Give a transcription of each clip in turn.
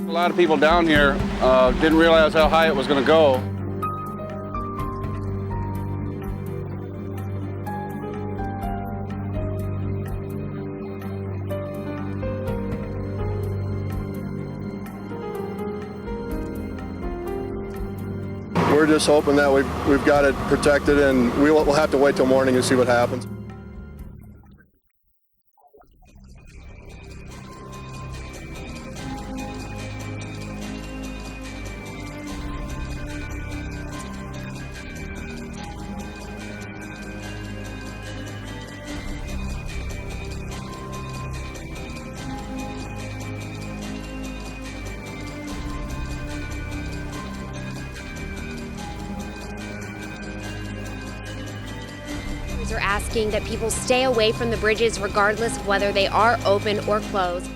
A lot of people down here didn't realize how high it was going to go. We're just hoping that we've got it protected, and we'll have to wait till morning and see what happens. Are asking that people stay away from the bridges regardless of whether they are open or closed.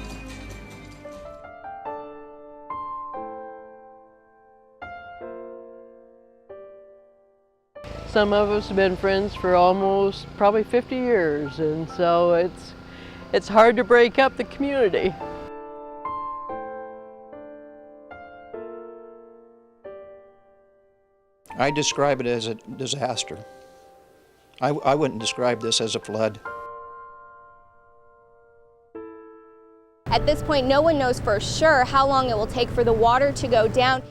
Some of us have been friends for almost probably 50 years, and so it's hard to break up the community. I describe it as a disaster. I wouldn't describe this as a flood. At this point, no one knows for sure how long it will take for the water to go down.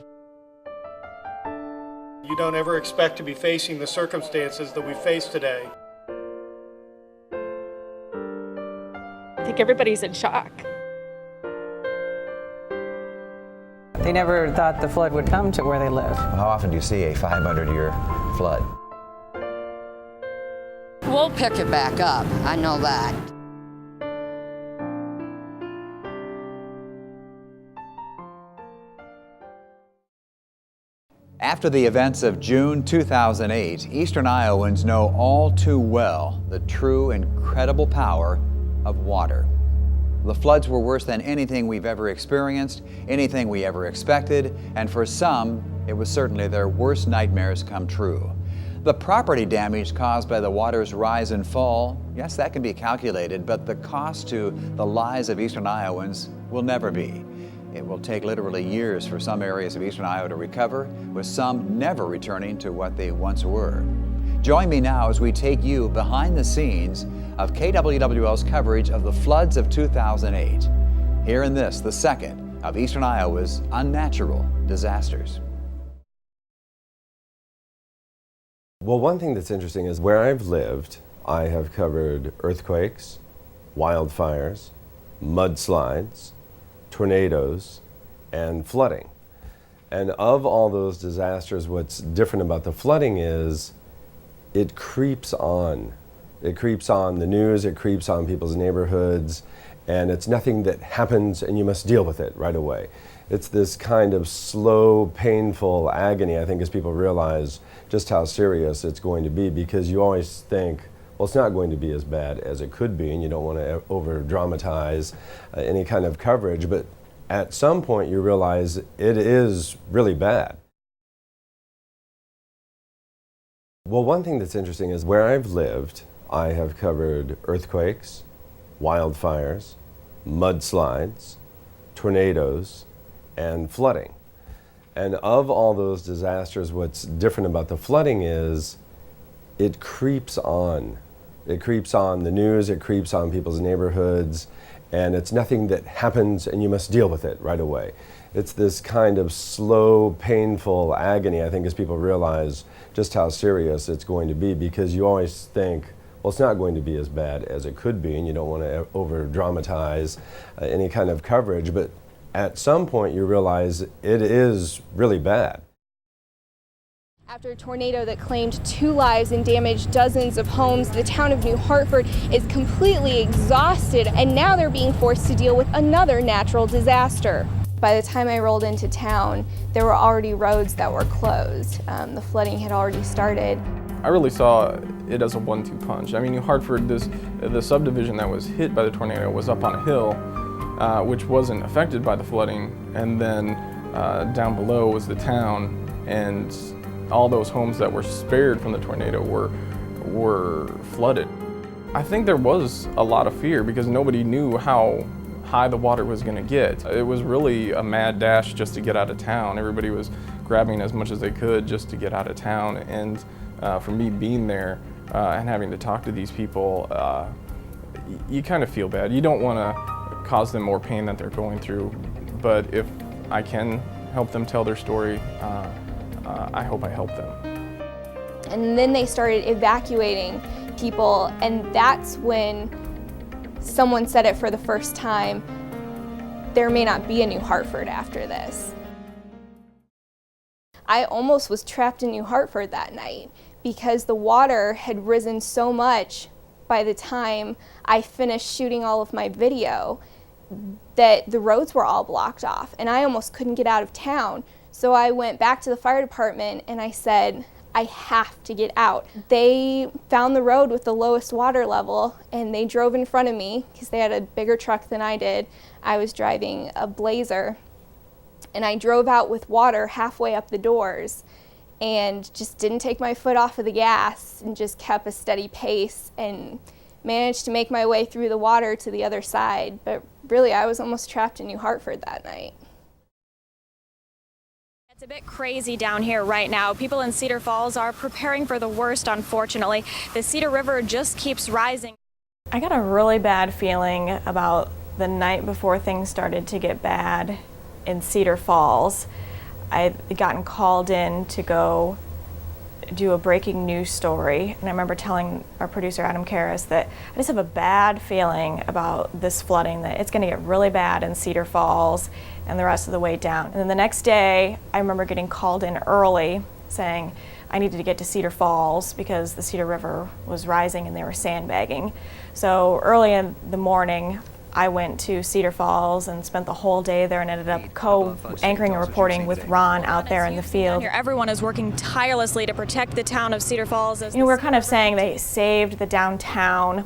You don't ever expect to be facing the circumstances that we face today. I think everybody's in shock. They never thought the flood would come to where they live. How often do you see a 500-year flood? We'll pick it back up, I know that. After the events of June 2008, Eastern Iowans know all too well the true incredible power of water. The floods were worse than anything we've ever experienced, anything we ever expected, and for some, it was certainly their worst nightmares come true. The property damage caused by the water's rise and fall, yes, that can be calculated, but the cost to the lives of Eastern Iowans will never be. It will take literally years for some areas of Eastern Iowa to recover, with some never returning to what they once were. Join me now as we take you behind the scenes of KWWL's coverage of the floods of 2008. Here in this, the second of Eastern Iowa's unnatural disasters. Well, one thing that's interesting is where I've lived, I have covered earthquakes, wildfires, mudslides, tornadoes, and flooding. And of all those disasters, what's different about the flooding is it creeps on. It creeps on the news, it creeps on people's neighborhoods, and it's nothing that happens and you must deal with it right away. It's this kind of slow, painful agony, I think, as people realize just how serious it's going to be, because you always think, well, it's not going to be as bad as it could be, and you don't want to over-dramatize any kind of coverage, but at some point you realize it is really bad. Well, one thing that's interesting is where I've lived, I have covered earthquakes, wildfires, mudslides, tornadoes, and flooding. And of all those disasters, what's different about the flooding is it creeps on. It creeps on the news, it creeps on people's neighborhoods, and it's nothing that happens and you must deal with it right away. It's this kind of slow, painful agony, I think, as people realize just how serious it's going to be, because you always think, well, it's not going to be as bad as it could be, and you don't want to over-dramatize any kind of coverage, but at some point you realize it is really bad. After a tornado that claimed 2 lives and damaged dozens of homes, the town of New Hartford is completely exhausted, and now they're being forced to deal with another natural disaster. By the time I rolled into town, there were already roads that were closed. The flooding had already started. I really saw it as a 1-2 punch. I mean, New Hartford, the subdivision that was hit by the tornado was up on a hill, which wasn't affected by the flooding, and then down below was the town, and all those homes that were spared from the tornado were flooded. I think there was a lot of fear because nobody knew how high the water was going to get. It was really a mad dash just to get out of town. Everybody was grabbing as much as they could just to get out of town. And for me being there and having to talk to these people, you kind of feel bad. You don't want to cause them more pain than they're going through, but if I can help them tell their story, I hope I help them. And then they started evacuating people, and that's when someone said it for the first time, there may not be a New Hartford after this. I almost was trapped in New Hartford that night because the water had risen so much by the time I finished shooting all of my video that the roads were all blocked off and I almost couldn't get out of town. So I went back to the fire department and I said, I have to get out. They found the road with the lowest water level and they drove in front of me because they had a bigger truck than I did. I was driving a Blazer and I drove out with water halfway up the doors and just didn't take my foot off of the gas and just kept a steady pace and managed to make my way through the water to the other side. But really, I was almost trapped in New Hartford that night. It's a bit crazy down here right now. People in Cedar Falls are preparing for the worst, unfortunately. The Cedar River just keeps rising. I got a really bad feeling about the night before things started to get bad in Cedar Falls. I'd gotten called in to go do a breaking news story, and I remember telling our producer Adam Karras that I just have a bad feeling about this flooding, that it's going to get really bad in Cedar Falls and the rest of the way down. And then the next day I remember getting called in early saying I needed to get to Cedar Falls because the Cedar River was rising and they were sandbagging. So early in the morning I went to Cedar Falls and spent the whole day there and ended up co-anchoring and reporting with Ron out there in the field. Everyone is working tirelessly to protect the town of Cedar Falls. You know, we're kind of saying they saved the downtown.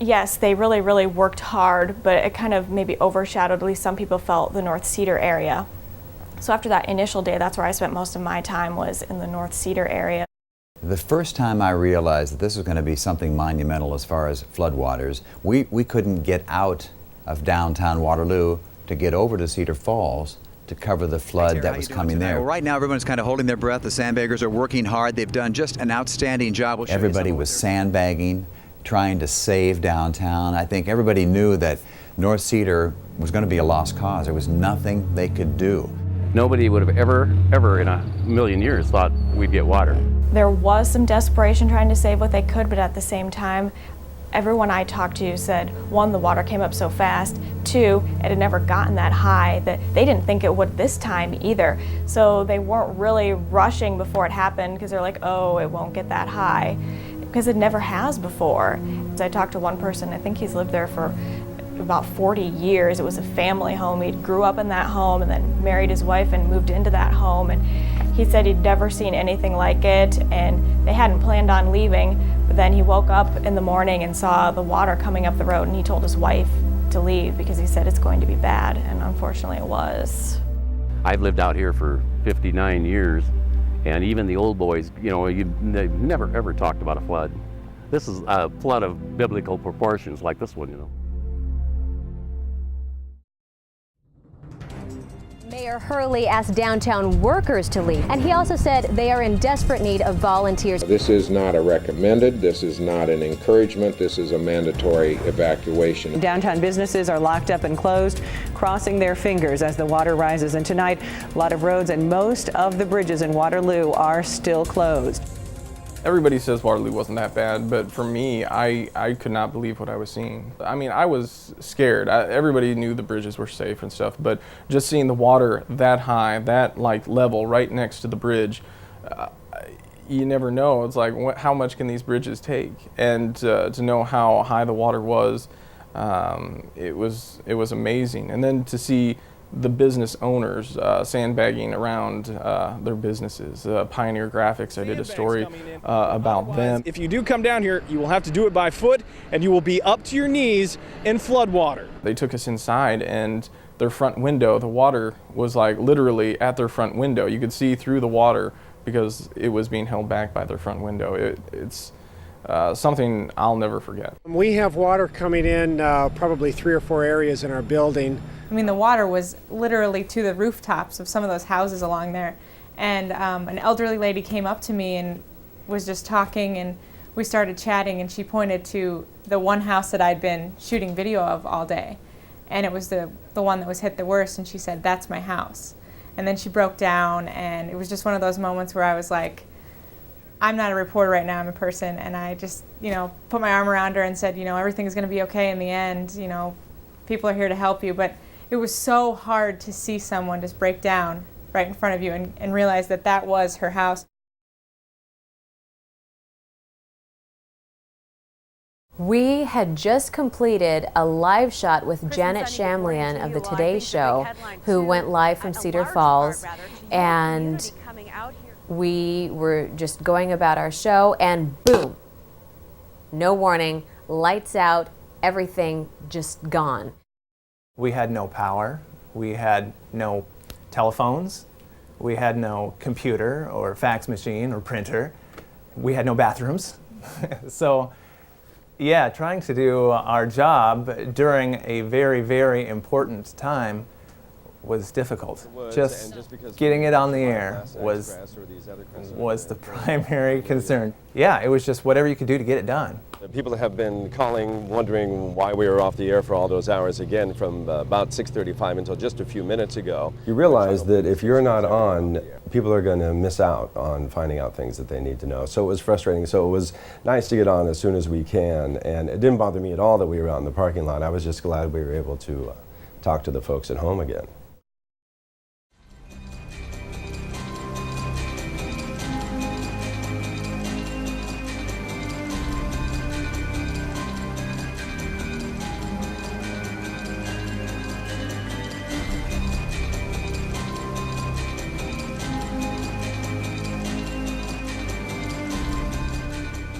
Yes, they really, really worked hard, but it kind of maybe overshadowed, at least some people felt, the North Cedar area. So after that initial day, that's where I spent most of my time, was in the North Cedar area. The first time I realized that this was going to be something monumental as far as floodwaters, we couldn't get out of downtown Waterloo to get over to Cedar Falls to cover the flood that was coming there. Well, right now everyone's kind of holding their breath. The sandbaggers are working hard. They've done just an outstanding job. Everybody was sandbagging, trying to save downtown. I think everybody knew that North Cedar was going to be a lost cause. There was nothing they could do. Nobody would have ever in a million years thought we'd get water. There was some desperation trying to save what they could, but at the same time, everyone I talked to said, one, the water came up so fast, two, it had never gotten that high, that they didn't think it would this time either. So they weren't really rushing before it happened because they're like, oh, it won't get that high, because it never has before. So I talked to one person, I think he's lived there for about 40 years. It was a family home. He grew up in that home and then married his wife and moved into that home. And he said he'd never seen anything like it, and they hadn't planned on leaving. But then he woke up in the morning and saw the water coming up the road, and he told his wife to leave because he said it's going to be bad, and unfortunately it was. I've lived out here for 59 years, and even the old boys, you know, they've never ever talked about a flood. This is a flood of biblical proportions like this one, you know. Mayor Hurley asked downtown workers to leave, and he also said they are in desperate need of volunteers. This is not a recommended, this is not an encouragement, this is a mandatory evacuation. Downtown businesses are locked up and closed, crossing their fingers as the water rises. And tonight, a lot of roads and most of the bridges in Waterloo are still closed. Everybody says Waterloo wasn't that bad, but for me, I could not believe what I was seeing. I mean, I was scared. Everybody knew the bridges were safe and stuff, but just seeing the water that high, that like level right next to the bridge, you never know. It's like, how much can these bridges take? And to know how high the water was, it was amazing. And then to see the business owners sandbagging around their businesses. Pioneer Graphics, I did a story about them. If you do come down here, you will have to do it by foot, and you will be up to your knees in flood water. They took us inside, and their front window, the water was like literally at their front window. You could see through the water because it was being held back by their front window. something I'll never forget. We have water coming in probably 3 or 4 areas in our building. I mean, the water was literally to the rooftops of some of those houses along there. And an elderly lady came up to me and was just talking, and we started chatting, and she pointed to the one house that I'd been shooting video of all day. And it was the one that was hit the worst, and she said, "That's my house." And then she broke down, and it was just one of those moments where I was like, I'm not a reporter right now, I'm a person, and I just, put my arm around her and said, everything's going to be okay in the end, people are here to help you. But it was so hard to see someone just break down right in front of you and realize that that was her house. We had just completed a live shot with Janet Shamlian of the Today Show, who went live from Cedar Falls, and we were just going about our show, and boom, no warning, lights out, everything just gone. We had no power, we had no telephones, we had no computer or fax machine or printer, we had no bathrooms. So yeah, trying to do our job during a very, very important time was difficult. Just getting it on the air was the primary concern. Yeah, it was just whatever you could do to get it done. People have been calling, wondering why we were off the air for all those hours again from about 6:35 until just a few minutes ago. You realize that if you're not on, people are going to miss out on finding out things that they need to know. So it was frustrating. So it was nice to get on as soon as we can, and it didn't bother me at all that we were out in the parking lot. I was just glad we were able to talk to the folks at home again.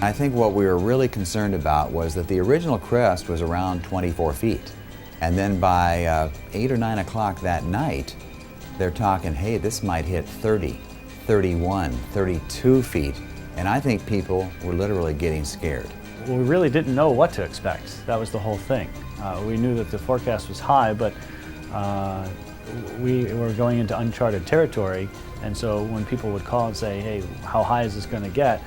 I think what we were really concerned about was that the original crest was around 24 feet. And then by 8 or 9 o'clock that night, they're talking, hey, this might hit 30, 31, 32 feet. And I think people were literally getting scared. We really didn't know what to expect. That was the whole thing. We knew that the forecast was high, but we were going into uncharted territory. And so when people would call and say, hey, how high is this going to get?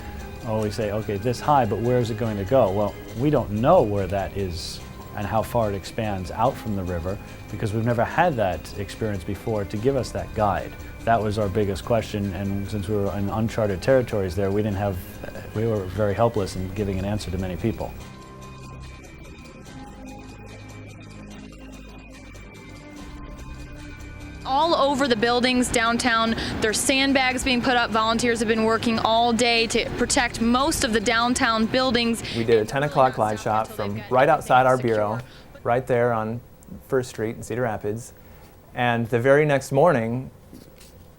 We say, okay, this high, but where is it going to go? Well, we don't know where that is and how far it expands out from the river because we've never had that experience before to give us that guide. That was our biggest question, and since we were in uncharted territories there, we were very helpless in giving an answer to many people. All over the buildings downtown, there's sandbags being put up. Volunteers have been working all day to protect most of the downtown buildings. We did a 10 o'clock live shot from right outside our bureau, right there on 1st Street in Cedar Rapids. And the very next morning,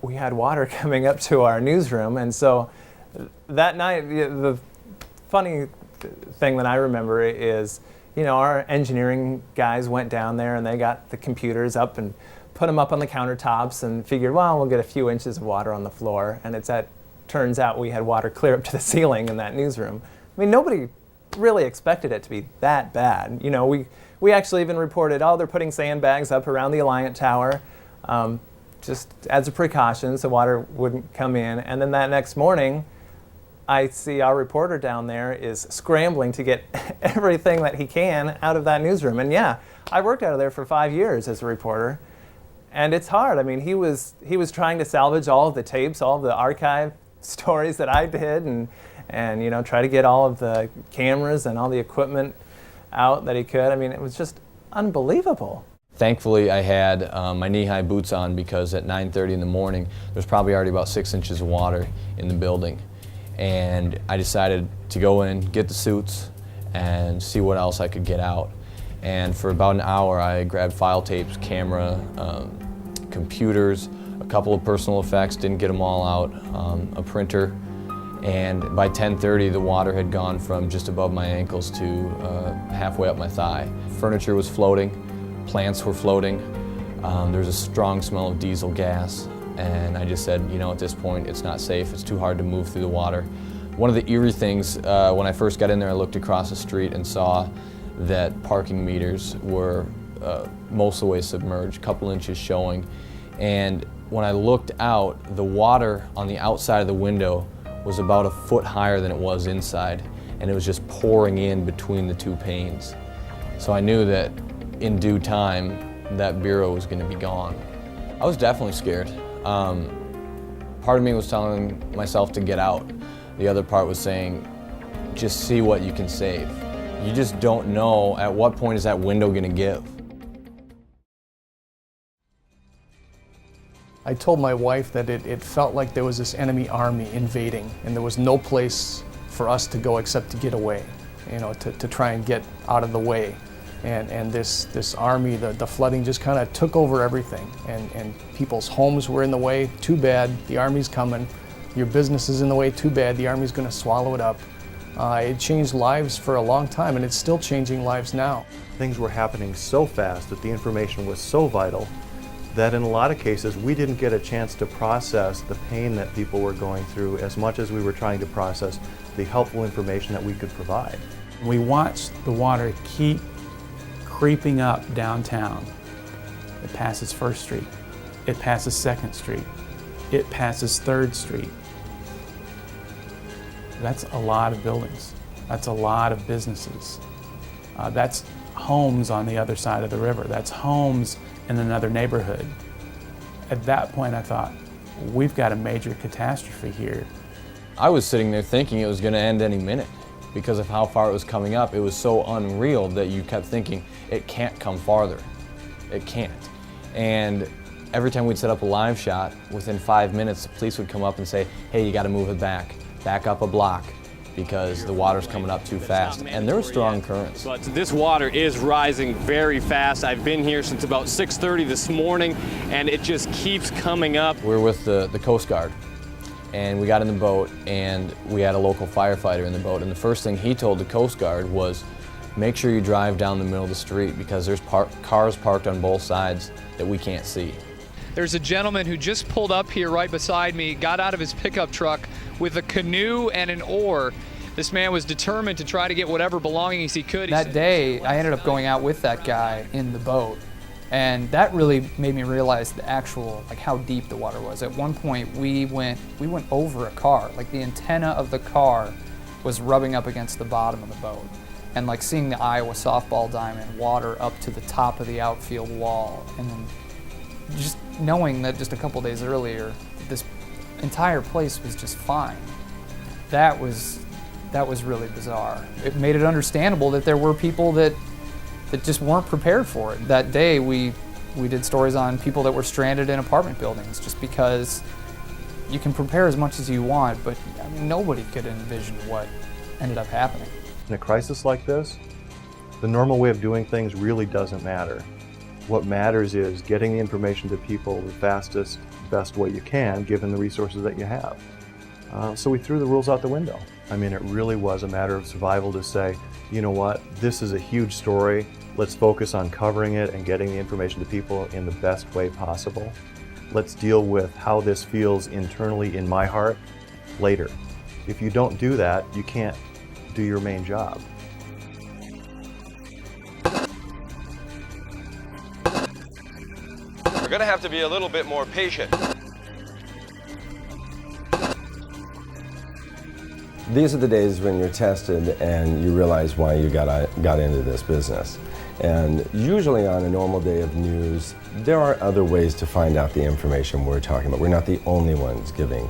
we had water coming up to our newsroom. And so that night, the funny thing that I remember is, our engineering guys went down there and they got the computers up and put them up on the countertops and figured, well, we'll get a few inches of water on the floor. And turns out we had water clear up to the ceiling in that newsroom. I mean, nobody really expected it to be that bad. We actually even reported, they're putting sandbags up around the Alliant Tower, just as a precaution so water wouldn't come in. And then that next morning, I see our reporter down there is scrambling to get everything that he can out of that newsroom. And yeah, I worked out of there for 5 years as a reporter. And it's hard. I mean, he was trying to salvage all of the tapes, all of the archive stories that I did, and try to get all of the cameras and all the equipment out that he could. I mean, it was just unbelievable. Thankfully, I had my knee-high boots on because at 9:30 in the morning, there's probably already about 6 inches of water in the building. And I decided to go in, get the suits, and see what else I could get out. And for about an hour, I grabbed file tapes, camera, computers, a couple of personal effects, didn't get them all out, a printer. And by 10:30, the water had gone from just above my ankles to halfway up my thigh. Furniture was floating, plants were floating. There was a strong smell of diesel gas. And I just said, at this point, it's not safe. It's too hard to move through the water. One of the eerie things, when I first got in there, I looked across the street and saw that parking meters were most of the way submerged, a couple inches showing. And when I looked out, the water on the outside of the window was about a foot higher than it was inside, and it was just pouring in between the two panes. So I knew that in due time, that bureau was going to be gone. I was definitely scared. Part of me was telling myself to get out. The other part was saying, just see what you can save. You just don't know at what point is that window going to give. I told my wife that it felt like there was this enemy army invading, and there was no place for us to go except to get away, to try and get out of the way. And this army, the flooding just kind of took over everything, and people's homes were in the way. Too bad, the army's coming. Your business is in the way. Too bad, the army's going to swallow it up. It changed lives for a long time, and it's still changing lives now. Things were happening so fast that the information was so vital that in a lot of cases we didn't get a chance to process the pain that people were going through as much as we were trying to process the helpful information that we could provide. We watched the water keep creeping up downtown. It passes 1st Street, it passes 2nd Street, it passes 3rd Street. That's a lot of buildings. That's a lot of businesses. That's homes on the other side of the river. That's homes in another neighborhood. At that point, I thought, we've got a major catastrophe here. I was sitting there thinking it was going to end any minute because of how far it was coming up. It was so unreal that you kept thinking, it can't come farther. It can't. And every time we'd set up a live shot, within 5 minutes, the police would come up and say, hey, you got to move it back up a block, because the water's coming up too fast, and there were strong currents. But this water is rising very fast. I've been here since about 6:30 this morning, and it just keeps coming up. We're with the Coast Guard, and we got in the boat, and we had a local firefighter in the boat, and the first thing he told the Coast Guard was, make sure you drive down the middle of the street, because there's cars parked on both sides that we can't see. There's a gentleman who just pulled up here right beside me, got out of his pickup truck with a canoe and an oar. This man was determined to try to get whatever belongings he could. That day, I ended up going out with that guy in the boat, and that really made me realize the actual, how deep the water was. At one point, we went over a car. The antenna of the car was rubbing up against the bottom of the boat. And seeing the Iowa softball diamond water up to the top of the outfield wall, and then just knowing that just a couple days earlier, this entire place was just fine. That was really bizarre. It made it understandable that there were people that just weren't prepared for it. That day we did stories on people that were stranded in apartment buildings, just because you can prepare as much as you want, but nobody could envision what ended up happening. In a crisis like this, the normal way of doing things really doesn't matter. What matters is getting the information to people the fastest, best way you can, given the resources that you have. So we threw the rules out the window. It really was a matter of survival to say, you know what, this is a huge story. Let's focus on covering it and getting the information to people in the best way possible. Let's deal with how this feels internally in my heart later. If you don't do that, you can't do your main job. We're going to have to be a little bit more patient. These are the days when you're tested and you realize why you got into this business. And usually on a normal day of news, there are other ways to find out the information we're talking about. We're not the only ones giving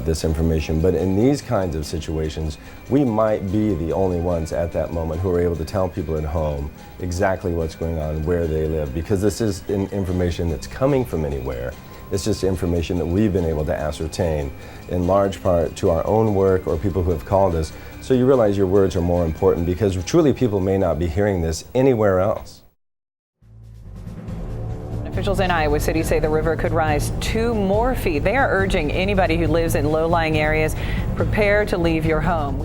this information, but in these kinds of situations, we might be the only ones at that moment who are able to tell people at home exactly what's going on, where they live, because this is information that's coming from anywhere. It's just information that we've been able to ascertain in large part to our own work or people who have called us. So you realize your words are more important, because truly people may not be hearing this anywhere else. Officials in Iowa City say the river could rise 2 more feet. They are urging anybody who lives in low-lying areas, prepare to leave your home.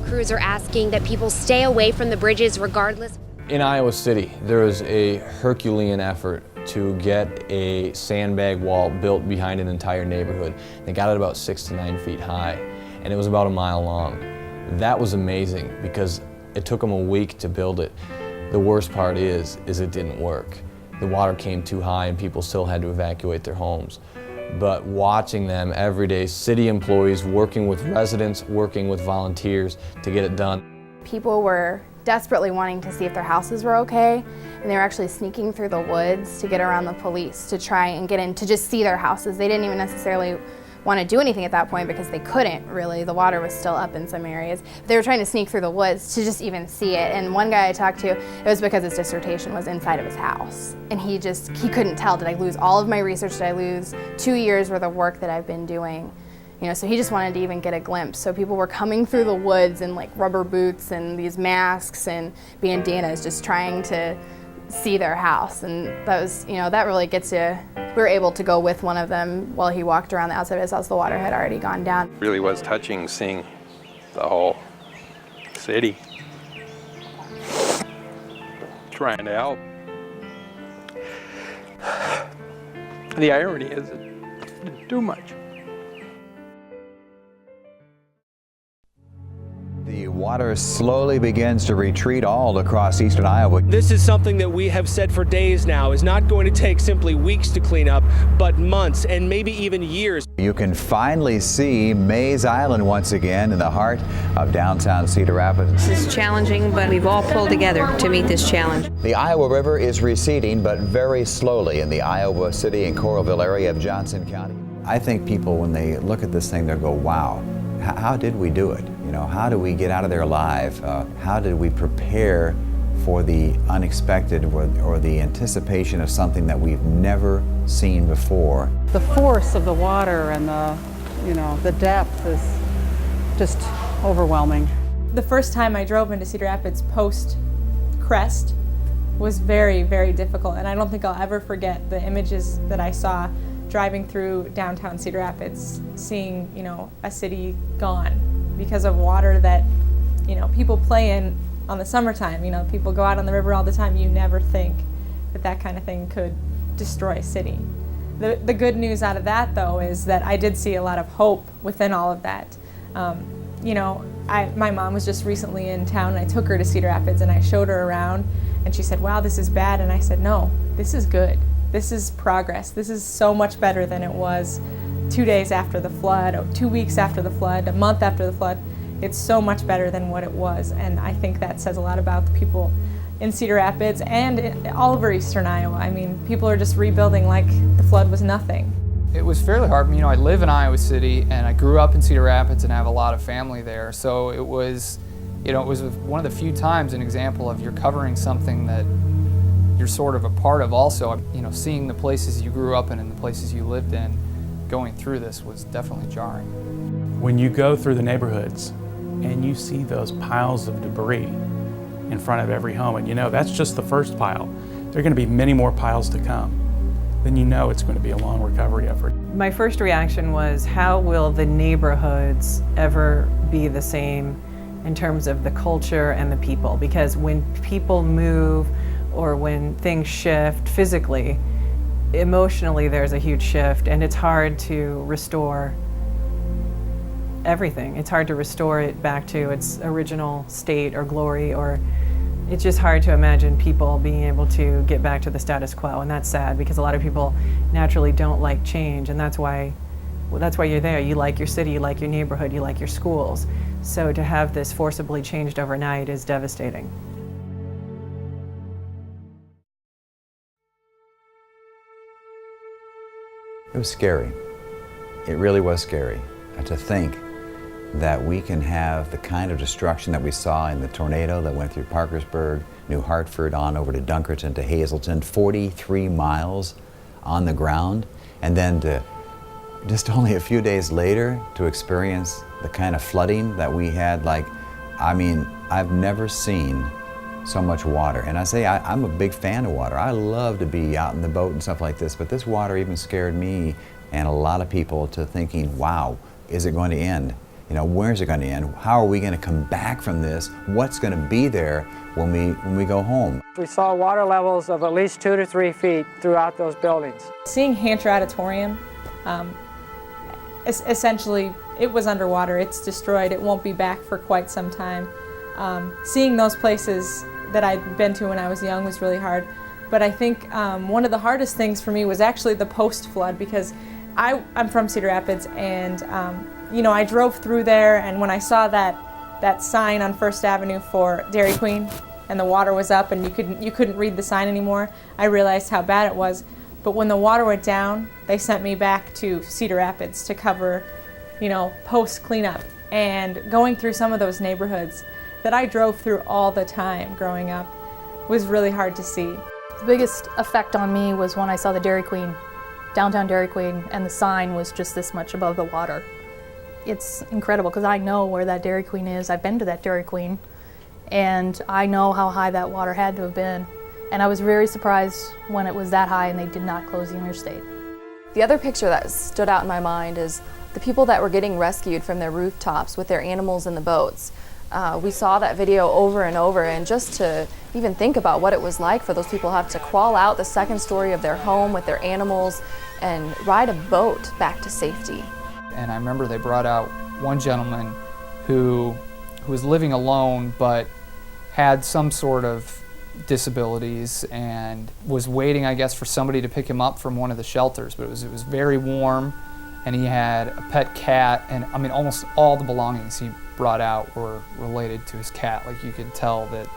Crews are asking that people stay away from the bridges regardless. In Iowa City, there was a Herculean effort to get a sandbag wall built behind an entire neighborhood. They got it about 6 to 9 feet high, and it was about a mile long. That was amazing because it took them a week to build it. The worst part is it didn't work. The water came too high and people still had to evacuate their homes. But watching them every day, city employees working with residents, working with volunteers to get it done. People were desperately wanting to see if their houses were okay, and they were actually sneaking through the woods to get around the police to try and get in to just see their houses. They didn't even necessarily want to do anything at that point because they couldn't really. The water was still up in some areas. They were trying to sneak through the woods to just even see it. And one guy I talked to, it was because his dissertation was inside of his house. And he couldn't tell, did I lose all of my research? Did I lose 2 years worth of work that I've been doing? You know, so he just wanted to even get a glimpse. So people were coming through the woods in like rubber boots and these masks and bandanas just trying to see their house. And that was, you know, that really gets you. We were able to go with one of them while he walked around the outside of his house. The water had already gone down. It really was touching seeing the whole city trying to help. The irony is it didn't do much. The water slowly begins to retreat all across eastern Iowa. This is something that we have said for days now is not going to take simply weeks to clean up, but months and maybe even years. You can finally see Mays Island once again in the heart of downtown Cedar Rapids. This is challenging, but we've all pulled together to meet this challenge. The Iowa River is receding, but very slowly in the Iowa City and Coralville area of Johnson County. I think people, when they look at this thing, they'll go, wow, how did we do it? You know, how do we get out of there alive? How did we prepare for the unexpected or the anticipation of something that we've never seen before? The force of the water and the depth is just overwhelming. The first time I drove into Cedar Rapids post-crest was very, very difficult, and I don't think I'll ever forget the images that I saw driving through downtown Cedar Rapids, seeing, you know, a city gone because of water that, you know, people play in on the summertime. You know, people go out on the river all the time. You never think that that kind of thing could destroy a city. The good news out of that, though, is that I did see a lot of hope within all of that. You know, my mom was just recently in town, and I took her to Cedar Rapids, and I showed her around, and she said, wow, this is bad. And I said, no, this is good. This is progress. This is so much better than it was 2 days after the flood, or 2 weeks after the flood, a month after the flood. It's so much better than what it was, and I think that says a lot about the people in Cedar Rapids and all over eastern Iowa. I mean, people are just rebuilding like the flood was nothing. It was fairly hard. You know, I live in Iowa City, and I grew up in Cedar Rapids and have a lot of family there, so it was, you know, it was one of the few times an example of you're covering something that you're sort of a part of also. You know, seeing the places you grew up in and the places you lived in going through this was definitely jarring. When you go through the neighborhoods and you see those piles of debris in front of every home, and you know that's just the first pile. There are going to be many more piles to come. Then you know it's going to be a long recovery effort. My first reaction was, how will the neighborhoods ever be the same in terms of the culture and the people? Because when people move, or when things shift physically, emotionally there's a huge shift, and it's hard to restore everything. It's hard to restore it back to its original state or glory, or it's just hard to imagine people being able to get back to the status quo, and that's sad because a lot of people naturally don't like change, and that's why you're there. You like your city, you like your neighborhood, you like your schools. So to have this forcibly changed overnight is devastating. It was scary. It really was scary to think that we can have the kind of destruction that we saw in the tornado that went through Parkersburg, New Hartford, on over to Dunkerton to Hazleton, 43 miles on the ground, and then to just only a few days later to experience the kind of flooding that we had. Like, I mean, I've never seen so much water. And I say I'm a big fan of water. I love to be out in the boat and stuff like this, but this water even scared me and a lot of people to thinking, wow, is it going to end? where's it going to end? How are we going to come back from this? What's going to be there when we go home? We saw water levels of at least 2 to 3 feet throughout those buildings. Seeing Hancher Auditorium, essentially it was underwater, it's destroyed, it won't be back for quite some time. Seeing those places that I'd been to when I was young was really hard. But I think one of the hardest things for me was actually the post-flood, because I'm from Cedar Rapids, and I drove through there, and when I saw that sign on First Avenue for Dairy Queen, and the water was up and you couldn't read the sign anymore, I realized how bad it was. But when the water went down, they sent me back to Cedar Rapids to cover, post cleanup. And going through some of those neighborhoods that I drove through all the time growing up was really hard to see. The biggest effect on me was when I saw the Dairy Queen, downtown Dairy Queen, and the sign was just this much above the water. It's incredible because I know where that Dairy Queen is. I've been to that Dairy Queen, and I know how high that water had to have been. And I was very surprised when it was that high and they did not close the interstate. The other picture that stood out in my mind is the people that were getting rescued from their rooftops with their animals in the boats. We saw that video over and over, and just to even think about what it was like for those people who have to crawl out the second story of their home with their animals and ride a boat back to safety. And I remember they brought out one gentleman who was living alone but had some sort of disabilities and was waiting, I guess, for somebody to pick him up from one of the shelters. But it was very warm, and he had a pet cat, and I mean almost all the belongings he brought out were related to his cat. Like, you could tell that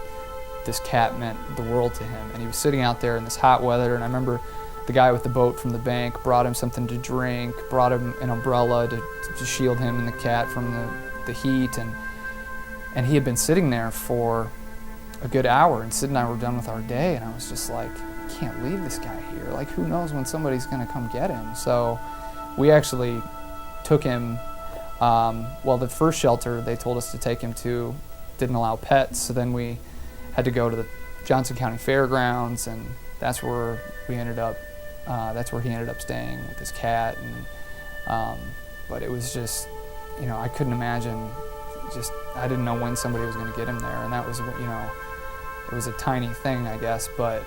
this cat meant the world to him. And he was sitting out there in this hot weather, and I remember the guy with the boat from the bank brought him something to drink, brought him an umbrella to shield him and the cat from the heat, and he had been sitting there for a good hour, and Sid and I were done with our day, and I was just like, I can't leave this guy here. Like, who knows when somebody's gonna come get him? So we actually took him, the first shelter they told us to take him to didn't allow pets, so then we had to go to the Johnson County Fairgrounds, and that's where we ended up, that's where he ended up staying with his cat. And but it was just, I couldn't imagine, I didn't know when somebody was going to get him there, and that was, it was a tiny thing, I guess, but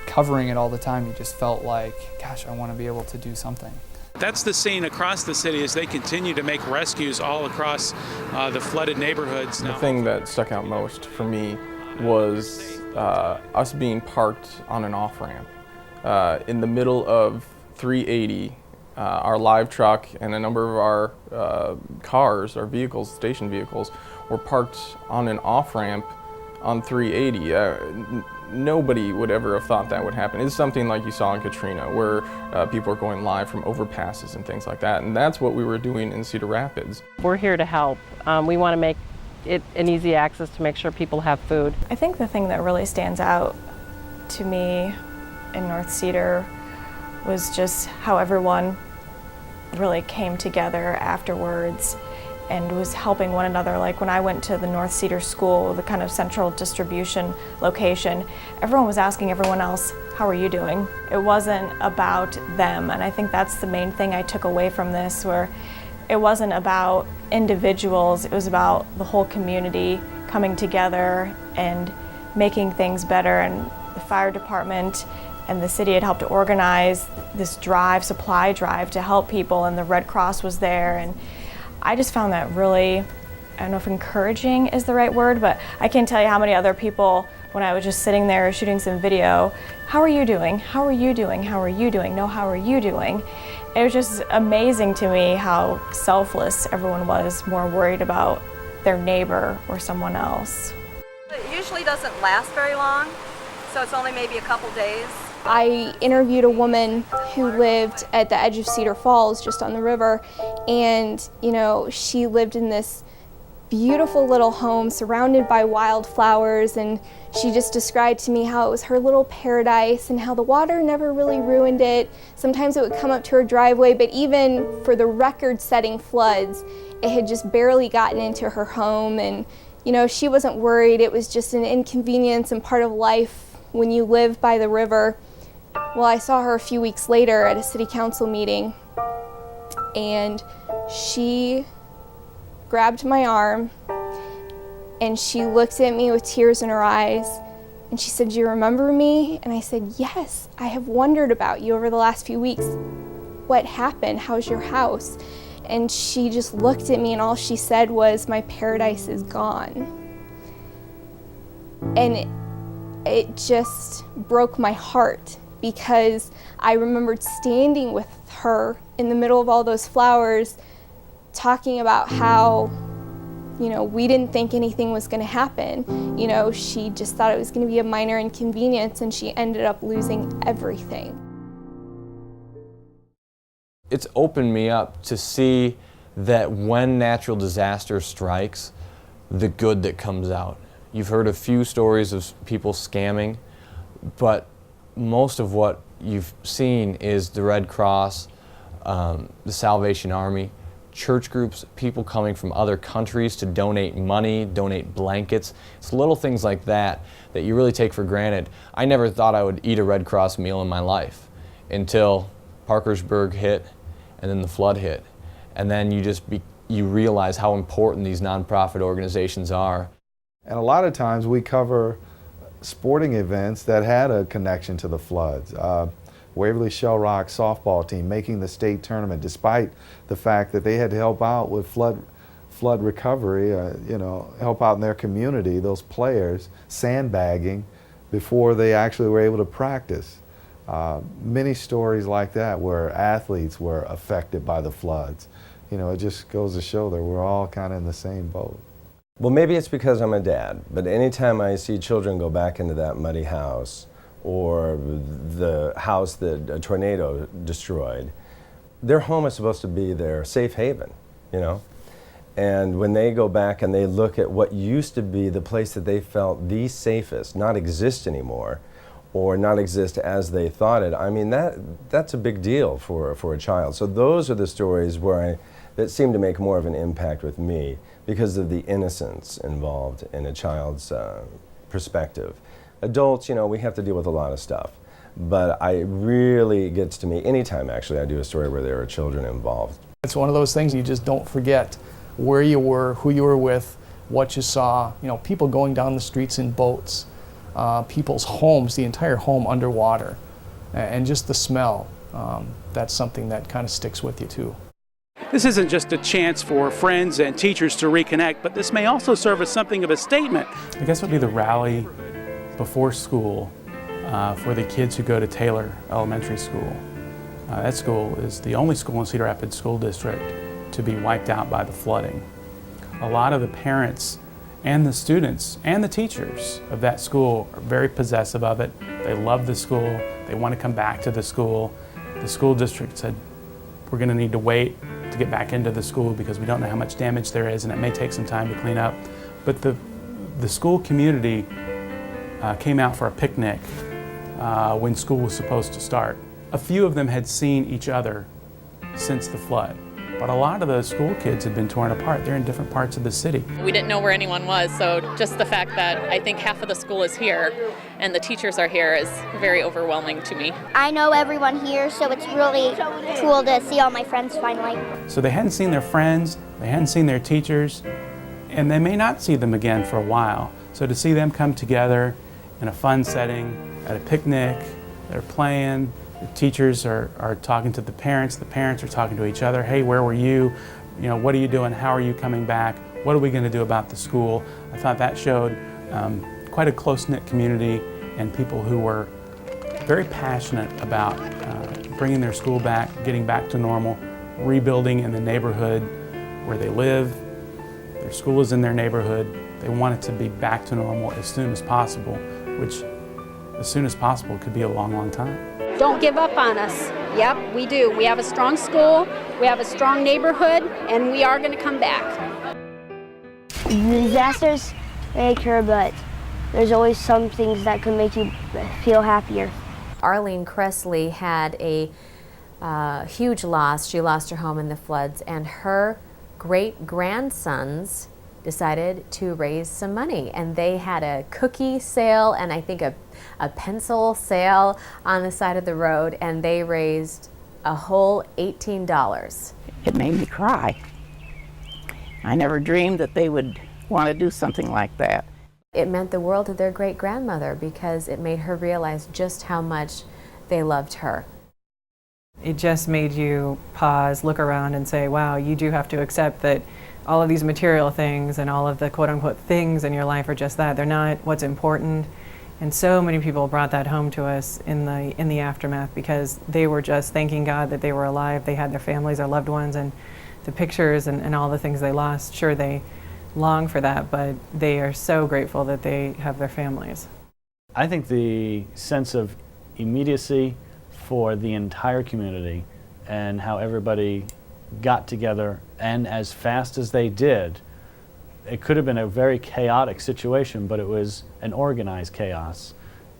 covering it all the time, you just felt like, gosh, I want to be able to do something. That's the scene across the city as they continue to make rescues all across the flooded neighborhoods. The thing that stuck out most for me was us being parked on an off-ramp. In the middle of 380, our live truck and a number of our cars, our vehicles, station vehicles, were parked on an off-ramp on 380. Nobody would ever have thought that would happen. It's something like you saw in Katrina, where people are going live from overpasses and things like that, and that's what we were doing in Cedar Rapids. We're here to help. We want to make it an easy access to make sure people have food. I think the thing that really stands out to me in North Cedar was just how everyone really came together afterwards and was helping one another. Like when I went to the North Cedar School, the kind of central distribution location, everyone was asking everyone else, how are you doing? It wasn't about them, and I think that's the main thing I took away from this, where it wasn't about individuals, it was about the whole community coming together and making things better. And the fire department and the city had helped to organize this supply drive to help people, and the Red Cross was there, and I just found that really, I don't know if encouraging is the right word, but I can't tell you how many other people, when I was just sitting there shooting some video, how are you doing? How are you doing? How are you doing? No, how are you doing? It was just amazing to me how selfless everyone was, more worried about their neighbor or someone else. It usually doesn't last very long, so it's only maybe a couple days. I interviewed a woman who lived at the edge of Cedar Falls, just on the river, and she lived in this beautiful little home surrounded by wildflowers, and she just described to me how it was her little paradise and how the water never really ruined it. Sometimes it would come up to her driveway, but even for the record-setting floods, it had just barely gotten into her home, and she wasn't worried. It was just an inconvenience and part of life when you live by the river. Well, I saw her a few weeks later at a city council meeting, and she grabbed my arm and she looked at me with tears in her eyes and she said, "Do you remember me?" And I said, "Yes, I have wondered about you over the last few weeks. What happened? How's your house?" And she just looked at me and all she said was, "My paradise is gone." And it just broke my heart because I remembered standing with her in the middle of all those flowers talking about how, you know, we didn't think anything was going to happen. You know, she just thought it was going to be a minor inconvenience and she ended up losing everything. It's opened me up to see that when natural disaster strikes, the good that comes out. You've heard a few stories of people scamming, but most of what you've seen is the Red Cross, the Salvation Army, church groups, people coming from other countries to donate money, donate blankets. It's little things like that that you really take for granted. I never thought I would eat a Red Cross meal in my life until Parkersburg hit and then the flood hit. And then you realize how important these nonprofit organizations are. And a lot of times we cover sporting events that had a connection to the floods. Waverly Shell Rock softball team making the state tournament despite the fact that they had to help out with flood recovery, you know, help out in their community, those players sandbagging before they actually were able to practice. Many stories like that where athletes were affected by the floods. You know, it just goes to show that we're all kind of in the same boat. Well, maybe it's because I'm a dad, but anytime I see children go back into that muddy house or the house that a tornado destroyed, their home is supposed to be their safe haven, you know? And when they go back and they look at what used to be the place that they felt the safest, not exist anymore, or not exist as they thought it, I mean, that's a big deal for a child. So those are the stories that seem to make more of an impact with me because of the innocence involved in a child's perspective. Adults, you know, we have to deal with a lot of stuff, but it really gets to me anytime actually I do a story where there are children involved. It's one of those things you just don't forget where you were, who you were with, what you saw, you know, people going down the streets in boats, people's homes, the entire home underwater, and just the smell. That's something that kind of sticks with you too. This isn't just a chance for friends and teachers to reconnect, but this may also serve as something of a statement. I guess it would be the rally before school for the kids who go to Taylor Elementary School. That school is the only school in Cedar Rapids School District to be wiped out by the flooding. A lot of the parents and the students and the teachers of that school are very possessive of it. They love the school. They want to come back to the school. The school district said, we're going to need to wait to get back into the school because we don't know how much damage there is and it may take some time to clean up. But the school community came out for a picnic when school was supposed to start. A few of them had seen each other since the flood, but a lot of those school kids had been torn apart. They're in different parts of the city. We didn't know where anyone was, so just the fact that I think half of the school is here and the teachers are here is very overwhelming to me. I know everyone here, so it's really cool to see all my friends finally. So they hadn't seen their friends, they hadn't seen their teachers, and they may not see them again for a while. So to see them come together in a fun setting, at a picnic, they're playing, the teachers are talking to the parents are talking to each other. Hey, where were you? You know, what are you doing? How are you coming back? What are we going to do about the school? I thought that showed quite a close-knit community and people who were very passionate about bringing their school back, getting back to normal, rebuilding in the neighborhood where they live. Their school is in their neighborhood. They want it to be back to normal as soon as possible, which as soon as possible could be a long, long time. Don't give up on us. Yep, we do. We have a strong school, we have a strong neighborhood, and we are going to come back. The disasters make her, but there's always some things that can make you feel happier. Arlene Cressley had a huge loss. She lost her home in the floods, and her great-grandsons decided to raise some money, and they had a cookie sale and I think a pencil sale on the side of the road, and they raised a whole $18. It made me cry I never dreamed that they would want to do something like that. It meant the world to their great-grandmother because it made her realize just how much they loved her. It just made you pause, look around and say, wow, you do have to accept that all of these material things and all of the quote-unquote things in your life are just that. They're not what's important. And so many people brought that home to us in the aftermath because they were just thanking God that they were alive, they had their families, their loved ones, and the pictures and all the things they lost. Sure, they long for that, but they are so grateful that they have their families. I think the sense of immediacy for the entire community and how everybody got together and as fast as they did, it could have been a very chaotic situation, but it was an organized chaos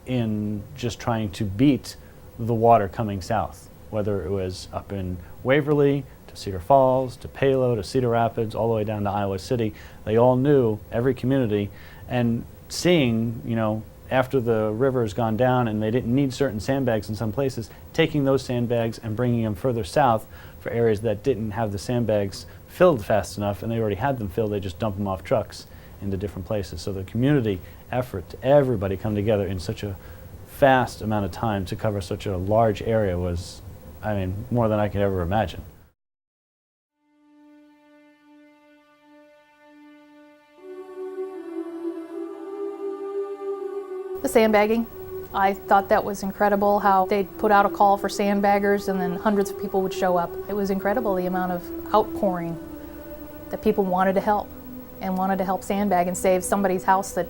in just trying to beat the water coming south, whether it was up in Waverly, to Cedar Falls, to Palo, to Cedar Rapids, all the way down to Iowa City. They all knew, every community, and seeing, you know, after the river has gone down and they didn't need certain sandbags in some places, taking those sandbags and bringing them further south for areas that didn't have the sandbags filled fast enough, and they already had them filled, they just dump them off trucks into different places. So the community effort to everybody come together in such a fast amount of time to cover such a large area was, I mean, more than I could ever imagine. The sandbagging. I thought that was incredible how they'd put out a call for sandbaggers and then hundreds of people would show up. It was incredible the amount of outpouring that people wanted to help and wanted to help sandbag and save somebody's house that,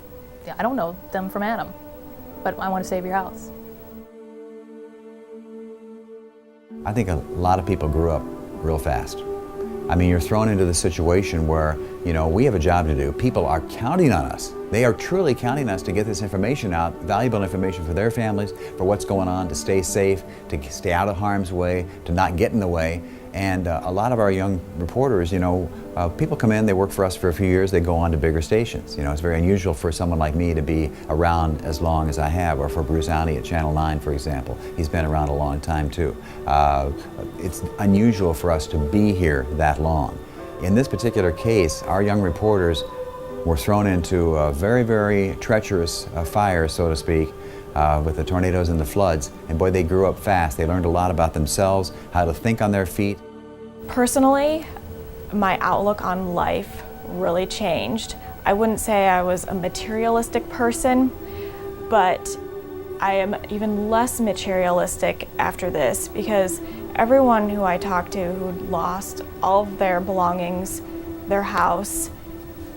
I don't know them from Adam, but I want to save your house. I think a lot of people grew up real fast. I mean, you're thrown into the situation where, you know, we have a job to do. People are counting on us. They are truly counting on us to get this information out, valuable information for their families, for what's going on, to stay safe, to stay out of harm's way, to not get in the way. And a lot of our young reporters, you know, people come in, they work for us for a few years, they go on to bigger stations. You know, it's very unusual for someone like me to be around as long as I have, or for Bruce Alney at Channel 9, for example. He's been around a long time too. It's unusual for us to be here that long. In this particular case, our young reporters were thrown into a very, very treacherous fire, so to speak, with the tornadoes and the floods. And boy, they grew up fast. They learned a lot about themselves, how to think on their feet. Personally, my outlook on life really changed. I wouldn't say I was a materialistic person, but I am even less materialistic after this because everyone who I talked to who lost all of their belongings, their house,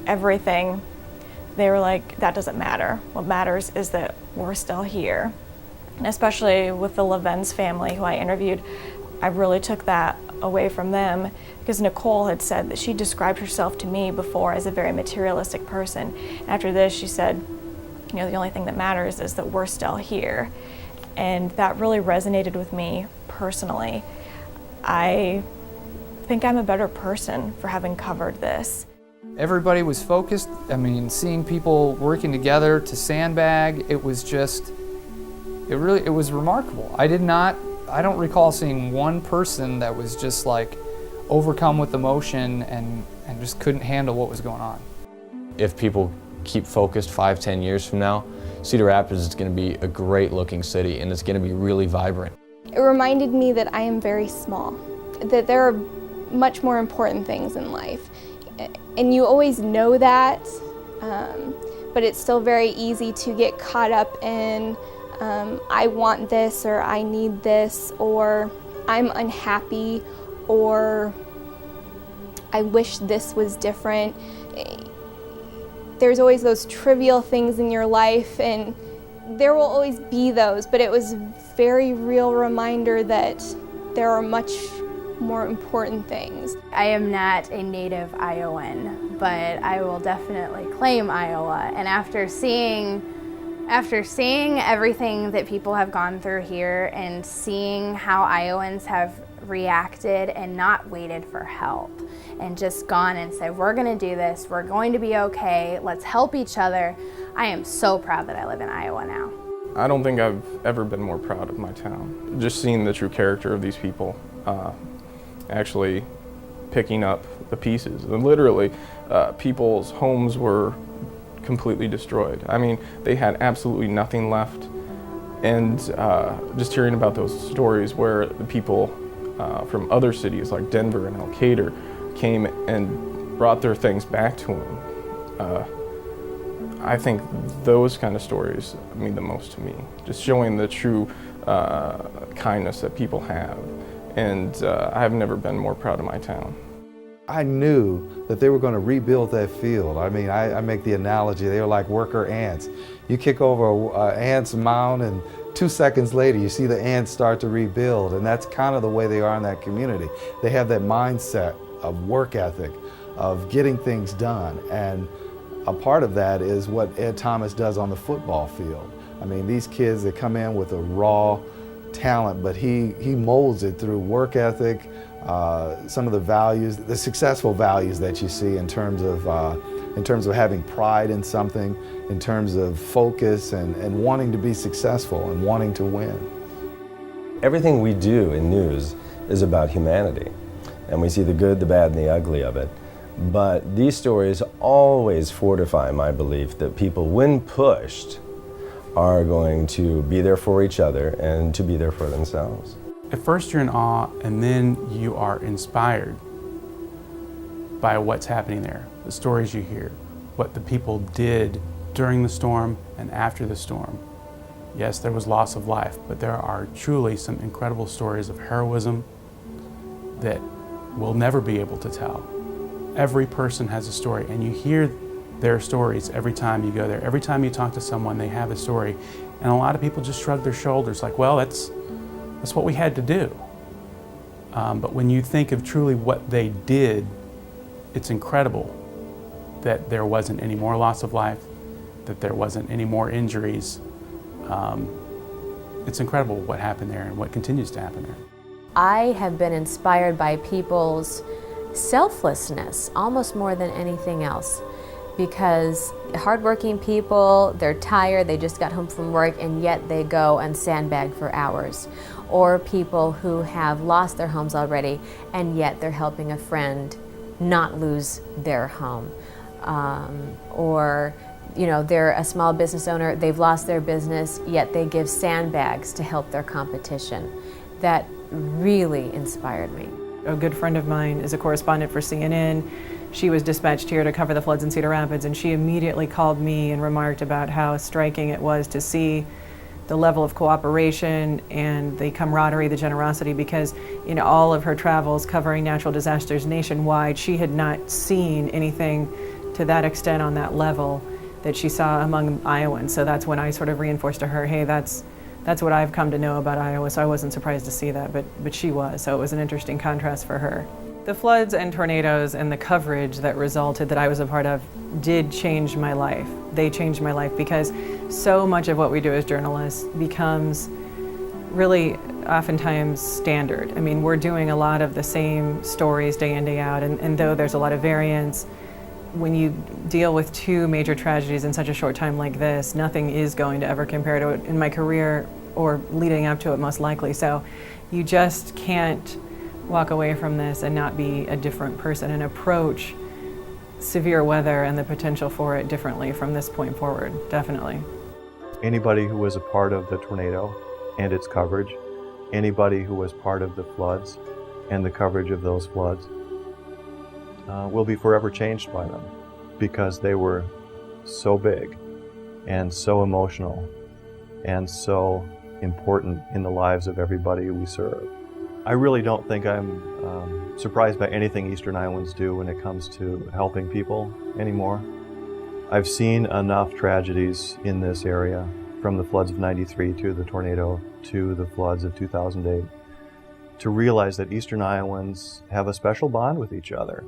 everything, they were like, that doesn't matter. What matters is that we're still here. And especially with the Leven's family who I interviewed, I really took that away from them because Nicole had said that she described herself to me before as a very materialistic person. After this, she said, you know, the only thing that matters is that we're still here. And that really resonated with me personally. I think I'm a better person for having covered this. Everybody was focused. I mean, seeing people working together to sandbag, it was just, it was remarkable. I don't recall seeing one person that was just like overcome with emotion and just couldn't handle what was going on. If people keep focused 5-10 years from now, Cedar Rapids is going to be a great looking city and it's going to be really vibrant. It reminded me that I am very small, that there are much more important things in life. And you always know that, but it's still very easy to get caught up in I want this, or I need this, or I'm unhappy, or I wish this was different. There's always those trivial things in your life, and there will always be those, but it was a very real reminder that there are much more important things. I am not a native Iowan, but I will definitely claim Iowa. And after seeing everything that people have gone through here and seeing how Iowans have reacted and not waited for help and just gone and said, we're gonna do this, we're going to be okay, let's help each other, I am so proud that I live in Iowa now. I don't think I've ever been more proud of my town. Just seeing the true character of these people actually picking up the pieces. And literally, people's homes were completely destroyed. I mean, they had absolutely nothing left. And just hearing about those stories where the people from other cities like Denver and Decatur came and brought their things back to them, I think those kind of stories mean the most to me. Just showing the true kindness that people have. And I have never been more proud of my town. I knew that they were going to rebuild that field. I mean, I make the analogy, they were like worker ants. You kick over an ant's mound and 2 seconds later you see the ants start to rebuild, and that's kind of the way they are in that community. They have that mindset of work ethic, of getting things done, and a part of that is what Ed Thomas does on the football field. I mean, these kids that come in with a raw talent, but he molds it through work ethic, some of the values, the successful values that you see in terms of having pride in something, in terms of focus and wanting to be successful and wanting to win. Everything we do in news is about humanity, and we see the good, the bad, and the ugly of it. But these stories always fortify my belief that people, when pushed, are going to be there for each other and to be there for themselves. At first you're in awe, and then you are inspired by what's happening there, the stories you hear, what the people did during the storm and after the storm. Yes, there was loss of life, but there are truly some incredible stories of heroism that we'll never be able to tell. Every person has a story, and you hear their stories every time you go there. Every time you talk to someone, they have a story. And a lot of people just shrug their shoulders like, well, that's what we had to do. But when you think of truly what they did, it's incredible that there wasn't any more loss of life, that there wasn't any more injuries. It's incredible what happened there and what continues to happen there. I have been inspired by people's selflessness almost more than anything else, because hardworking people, they're tired, they just got home from work, and yet they go and sandbag for hours. Or people who have lost their homes already, and yet they're helping a friend not lose their home. Or, you know, they're a small business owner, they've lost their business, yet they give sandbags to help their competition. That really inspired me. A good friend of mine is a correspondent for CNN. She was dispatched here to cover the floods in Cedar Rapids, and she immediately called me and remarked about how striking it was to see the level of cooperation and the camaraderie, the generosity, because in all of her travels covering natural disasters nationwide, she had not seen anything to that extent on that level that she saw among Iowans. So that's when I sort of reinforced to her, hey, that's what I've come to know about Iowa, so I wasn't surprised to see that, but she was, so it was an interesting contrast for her. The floods and tornadoes and the coverage that resulted that I was a part of did change my life. They changed my life because so much of what we do as journalists becomes really oftentimes standard. I mean, we're doing a lot of the same stories day in, day out, and though there's a lot of variance, when you deal with two major tragedies in such a short time like this, nothing is going to ever compare to it in my career or leading up to it most likely. So you just can't walk away from this and not be a different person and approach severe weather and the potential for it differently from this point forward, definitely. Anybody who was a part of the tornado and its coverage, anybody who was part of the floods and the coverage of those floods, will be forever changed by them, because they were so big and so emotional and so important in the lives of everybody we serve. I really don't think I'm surprised by anything Eastern Iowans do when it comes to helping people anymore. I've seen enough tragedies in this area, from the floods of '93 to the tornado to the floods of 2008, to realize that Eastern Iowans have a special bond with each other.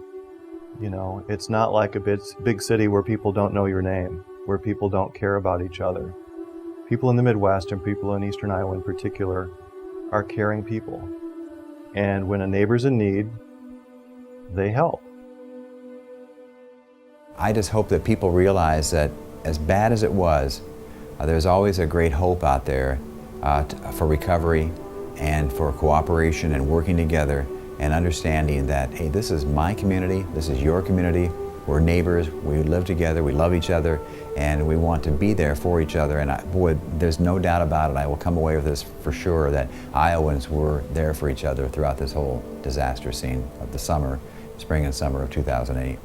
You know, it's not like a big city where people don't know your name, where people don't care about each other. People in the Midwest, and people in Eastern Iowa in particular, are caring people. And when a neighbor's in need, they help. I just hope that people realize that as bad as it was, there's always a great hope out there for recovery and for cooperation and working together and understanding that, hey, this is my community, this is your community, we're neighbors, we live together, we love each other, and we want to be there for each other. And boy, there's no doubt about it, I will come away with this for sure, that Iowans were there for each other throughout this whole disaster scene of the summer, spring and summer of 2008.